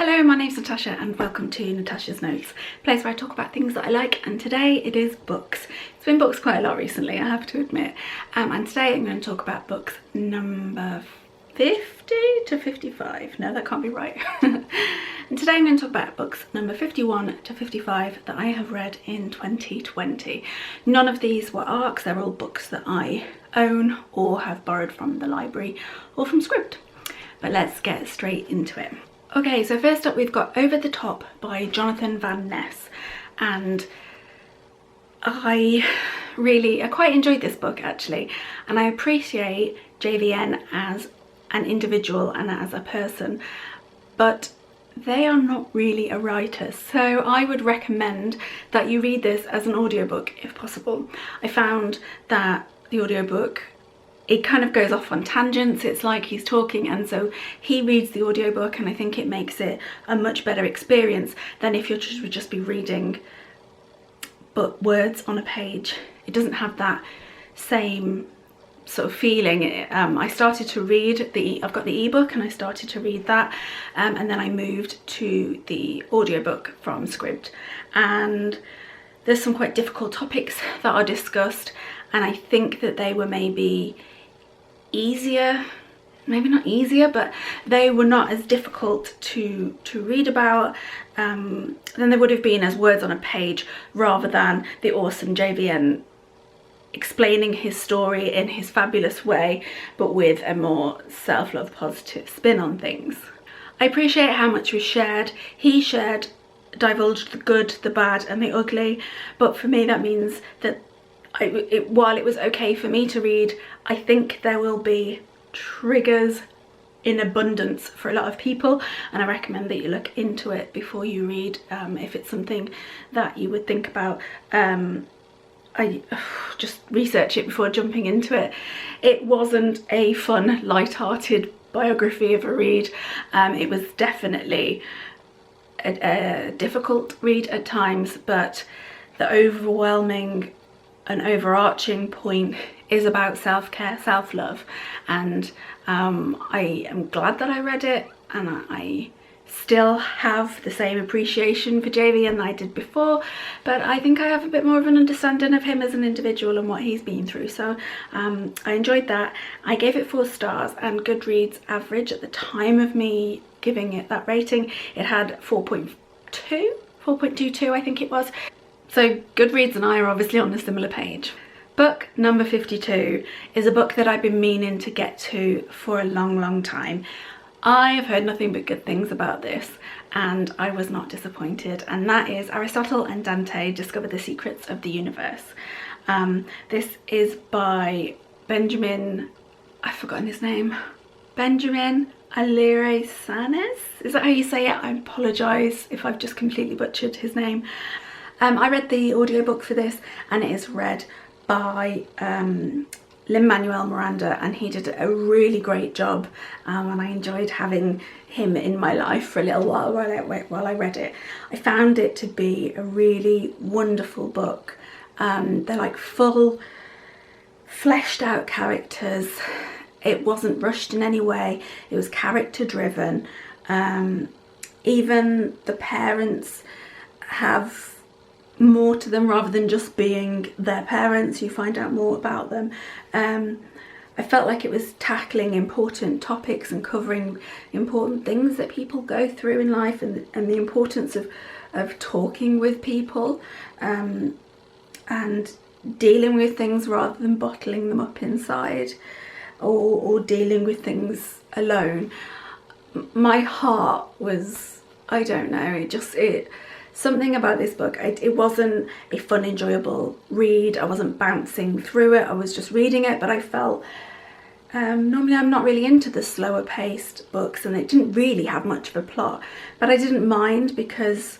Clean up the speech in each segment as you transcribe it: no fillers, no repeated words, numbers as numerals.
Hello, my name's Natasha and welcome to Natasha's Notes, a place where I talk about things that I like, and today it is books. It's been books quite a lot recently, I have to admit, and today I'm going to talk about books number 50 to 55. No, that can't be right. And today I'm going to talk about books number 51 to 55 that I have read in 2020. None of these were ARCs, they're all books that I own or have borrowed from the library or from Scribd. But let's get straight into it. Okay, so first up we've got Over the Top by Jonathan Van Ness, and I quite enjoyed this book actually, and I appreciate JVN as an individual and as a person, but they are not really a writer, so I would recommend that you read this as an audiobook if possible. I found that the audiobook, it kind of goes off on tangents. It's like he's talking, and so he reads the audiobook, and I think it makes it a much better experience than if you would just be reading but words on a page. It doesn't have that same sort of feeling. I started to read I've got the ebook and I started to read that, and then I moved to the audiobook from Scribd, and there's some quite difficult topics that are discussed, and I think that they were maybe easier, maybe not easier, but they were not as difficult to read about than they would have been as words on a page, rather than the awesome JVN explaining his story in his fabulous way, but with a more self-love positive spin on things. I appreciate how much was shared. He divulged the good, the bad and the ugly, but for me that means that while it was okay for me to read, I think there will be triggers in abundance for a lot of people, and I recommend that you look into it before you read, if it's something that you would think about. I just research it before jumping into it. It wasn't a fun, light-hearted biography of a read. It was definitely a difficult read at times, but the overwhelming and overarching point is about self-care, self-love, and I am glad that I read it, and I still have the same appreciation for JVN that I did before, but I think I have a bit more of an understanding of him as an individual and what he's been through, so I enjoyed that. I gave it 4 stars, and Goodreads average at the time of me giving it that rating, it had 4.22 I think it was. So Goodreads and I are obviously on a similar page. Book number 52 is a book that I've been meaning to get to for a long time. I have heard nothing but good things about this, and I was not disappointed, and that is Aristotle and Dante Discover the Secrets of the Universe. This is by Benjamin, I've forgotten his name, Benjamin Alire-Sanes? Is that how you say it? I apologise if I've just completely butchered his name. I read the audiobook for this, and it is read by Lin-Manuel Miranda, and he did a really great job, and I enjoyed having him in my life for a little while while I read it. I found it to be a really wonderful book. They're like full, fleshed out characters. It wasn't rushed in any way. It was character driven. Even the parents have more to them rather than just being their parents. You find out more about them. I felt like it was tackling important topics and covering important things that people go through in life, and the importance of talking with people and dealing with things rather than bottling them up inside, or dealing with things alone. My heart was, I don't know, something about this book, it wasn't a fun, enjoyable read. I wasn't bouncing through it, I was just reading it, but I felt, normally I'm not really into the slower paced books, and it didn't really have much of a plot, but I didn't mind because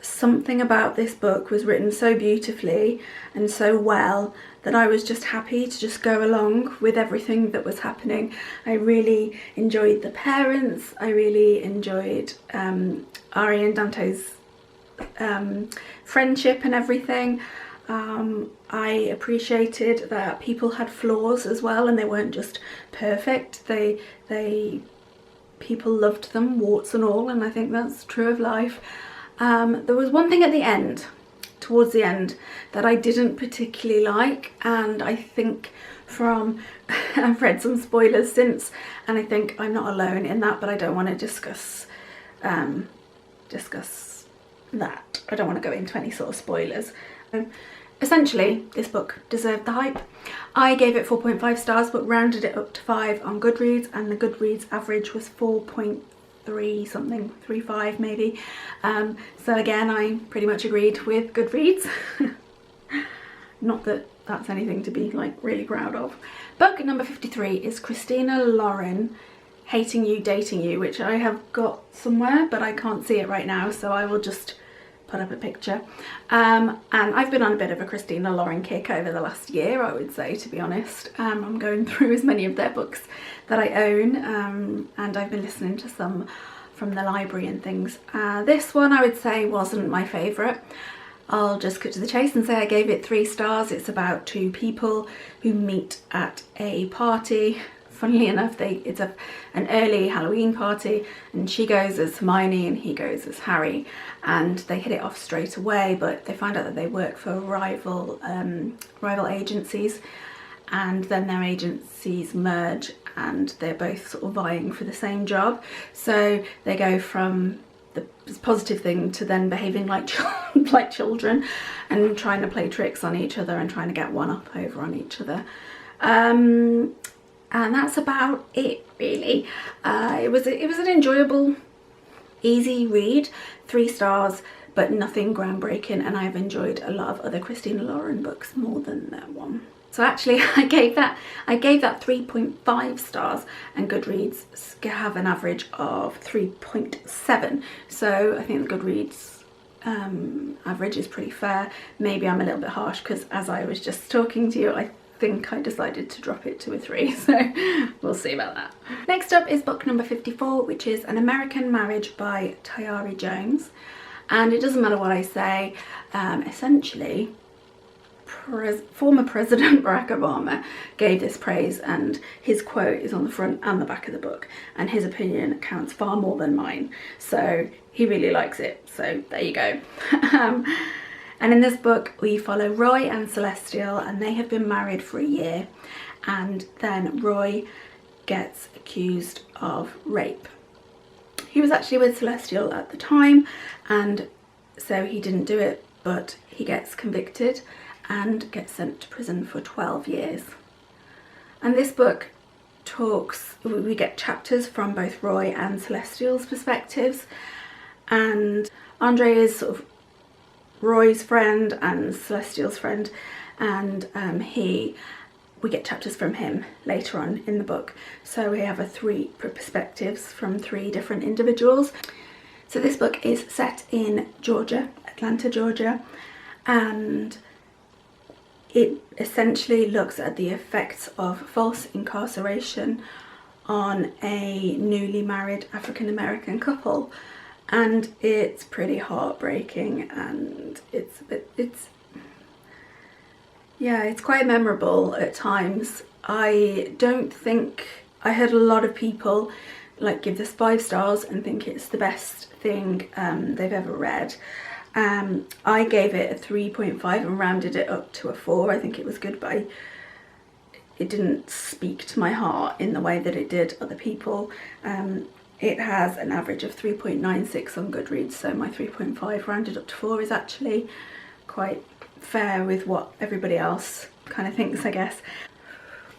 something about this book was written so beautifully and so well that I was just happy to just go along with everything that was happening. I really enjoyed the parents, I really enjoyed Ari and Dante's friendship and everything. I appreciated that people had flaws as well, and they weren't just perfect. They people loved them, warts and all, and I think that's true of life. There was one thing at the end, towards the end, that I didn't particularly like, and I think I've read some spoilers since, and I think I'm not alone in that, but I don't want to discuss that. I don't want to go into any sort of spoilers. Essentially, this book deserved the hype. I gave it 4.5 stars, but rounded it up to 5 on Goodreads, and the Goodreads average was 4.3 something, 3.5 maybe. So again, I pretty much agreed with Goodreads. Not that that's anything to be like really proud of. Book number 53 is Christina Lauren, Hating You, Dating You, which I have got somewhere, but I can't see it right now, so I will just put up a picture. And I've been on a bit of a Christina Lauren kick over the last year, I would say, to be honest. I'm going through as many of their books that I own, and I've been listening to some from the library and things. This one I would say wasn't my favourite. I'll just cut to the chase and say I gave it 3 stars. It's about 2 people who meet at a party. Funnily enough, it's an early Halloween party, and she goes as Hermione and he goes as Harry, and they hit it off straight away, but they find out that they work for rival agencies, and then their agencies merge and they're both sort of vying for the same job. So they go from the positive thing to then behaving like like children and trying to play tricks on each other and trying to get one up over on each other. And that's about it, really. It was an enjoyable, easy read, 3 stars, but nothing groundbreaking, and I've enjoyed a lot of other Christina Lauren books more than that one. So actually I gave that 3.5 stars, and Goodreads have an average of 3.7. So I think the Goodreads average is pretty fair. Maybe I'm a little bit harsh because as I was just talking to you, I think I decided to drop it to a 3, so we'll see about that. Next up is book number 54, which is An American Marriage by Tayari Jones. And it doesn't matter what I say, essentially former President Barack Obama gave this praise, and his quote is on the front and the back of the book, and his opinion counts far more than mine, so he really likes it, so there you go. And in this book we follow Roy and Celestial, and they have been married for a year, and then Roy gets accused of rape. He was actually with Celestial at the time, and so he didn't do it, but he gets convicted and gets sent to prison for 12 years. And this book we get chapters from both Roy and Celestial's perspectives, and Andre is sort of Roy's friend and Celestial's friend, and we get chapters from him later on in the book. So we have 3 perspectives from 3 different individuals. So this book is set in Georgia, Atlanta, Georgia, and it essentially looks at the effects of false incarceration on a newly married African-American couple. And it's pretty heartbreaking, and it's quite memorable at times. I don't think I heard a lot of people like give this 5 stars and think it's the best thing they've ever read. I gave it a 3.5 and rounded it up to a 4. I think it was good, but it didn't speak to my heart in the way that it did other people. It has an average of 3.96 on Goodreads, so my 3.5 rounded up to 4 is actually quite fair with what everybody else kind of thinks, I guess.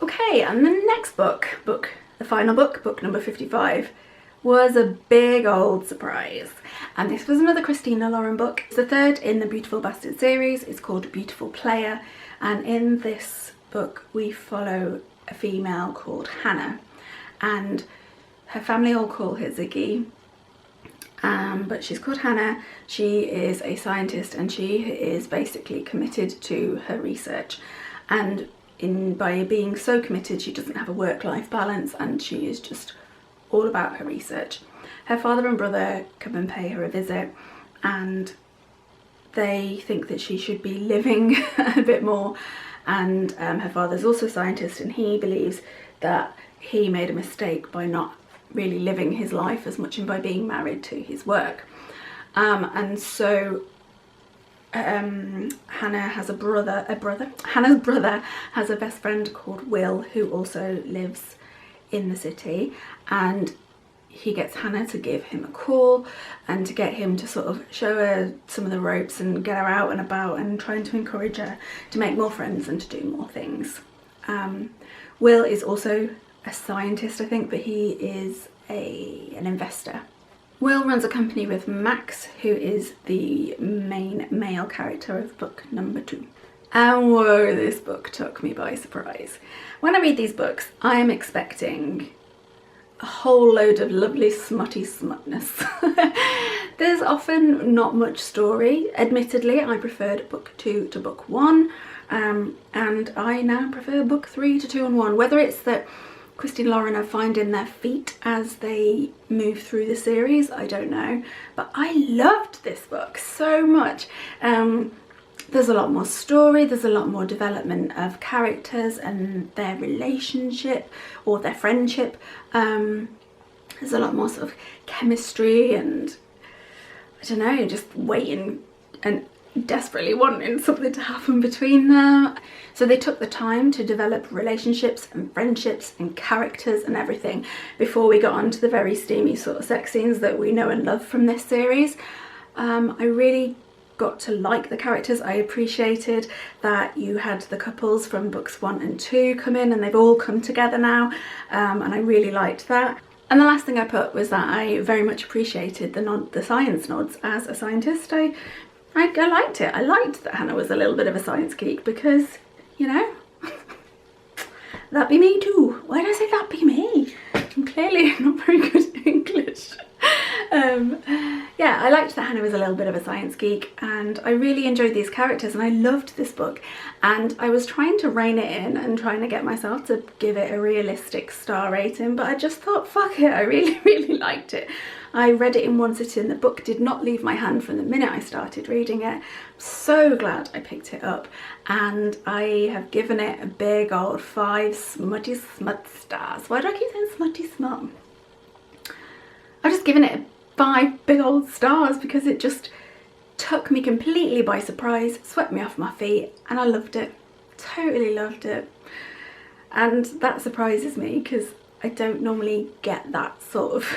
Okay, and the next book, the final book number 55, was a big old surprise. And this was another Christina Lauren book. It's the 3rd in the Beautiful Bastard series. It's called Beautiful Player, and in this book we follow a female called Hannah, and her family all call her Ziggy, but she's called Hannah. She is a scientist, and she is basically committed to her research, and by being so committed she doesn't have a work-life balance, and she is just all about her research. Her father and brother come and pay her a visit, and they think that she should be living a bit more, and her father's also a scientist, and he believes that he made a mistake by not really living his life as much by being married to his work. And so Hannah has Hannah's brother has a best friend called Will, who also lives in the city, and he gets Hannah to give him a call and to get him to sort of show her some of the ropes and get her out and about and trying to encourage her to make more friends and to do more things. Will is also a scientist, I think, but he is an investor. Will runs a company with Max, who is the main male character of book number 2. And whoa, this book took me by surprise. When I read these books, I am expecting a whole load of lovely smutty smutness. There's often not much story. Admittedly, I preferred book 2 to book 1, and I now prefer book 3 to 2 and 1. Whether it's that Christy and Lauren are finding their feet as they move through the series, I don't know, but I loved this book so much. There's a lot more story, there's a lot more development of characters and their relationship or their friendship. There's a lot more sort of chemistry and, I don't know, just waiting and desperately wanting something to happen between them. So they took the time to develop relationships and friendships and characters and everything before we got on to the very steamy sort of sex scenes that we know and love from this series. I really got to like the characters. I appreciated that you had the couples from books 1 and 2 come in, and they've all come together now, and I really liked that. And the last thing I put was that I very much appreciated the science nods. As a scientist, I liked it. I liked that Hannah was a little bit of a science geek because, you know, that be me too. Why did I say that be me? I'm clearly not very good at English. Yeah, I liked that Hannah was a little bit of a science geek, and I really enjoyed these characters, and I loved this book, and I was trying to rein it in and trying to get myself to give it a realistic star rating, but I just thought, fuck it, I really liked it. I read it in one sitting. The book did not leave my hand from the minute I started reading it. I'm so glad I picked it up, and I have given it a big old 5 smutty smut stars. Why do I keep saying smutty smut? I've just given it 5 big old stars because it just took me completely by surprise, swept me off my feet, and I loved it. Totally loved it. And that surprises me because I don't normally get that sort of,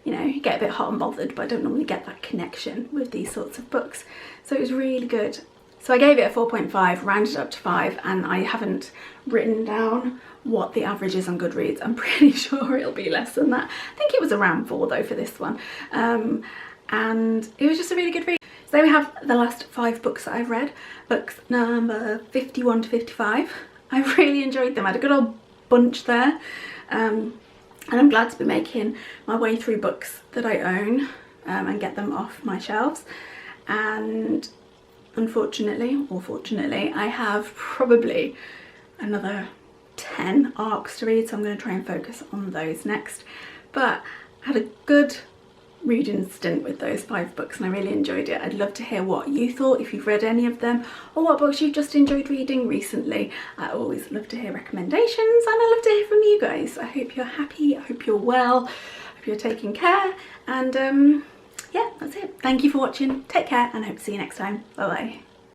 you know, get a bit hot and bothered, but I don't normally get that connection with these sorts of books. So it was really good. So I gave it a 4.5, rounded up to 5, and I haven't written down what the average is on Goodreads. I'm pretty sure it'll be less than that. I think it was around 4 though for this one. And it was just a really good read. So there we have the last 5 books that I've read. Books number 51 to 55. I really enjoyed them. I had a good old bunch there. And I'm glad to be making my way through books that I own and get them off my shelves. And unfortunately, or fortunately, I have probably another 10 arcs to read, so I'm going to try and focus on those next. But I had a good reading stint with those 5 books and I really enjoyed it. I'd love to hear what you thought, if you've read any of them, or what books you've just enjoyed reading recently. I always love to hear recommendations, and I love to hear from you guys. I hope you're happy, I hope you're well, I hope you're taking care, and yeah, that's it. Thank you for watching, take care, and I hope to see you next time. Bye bye.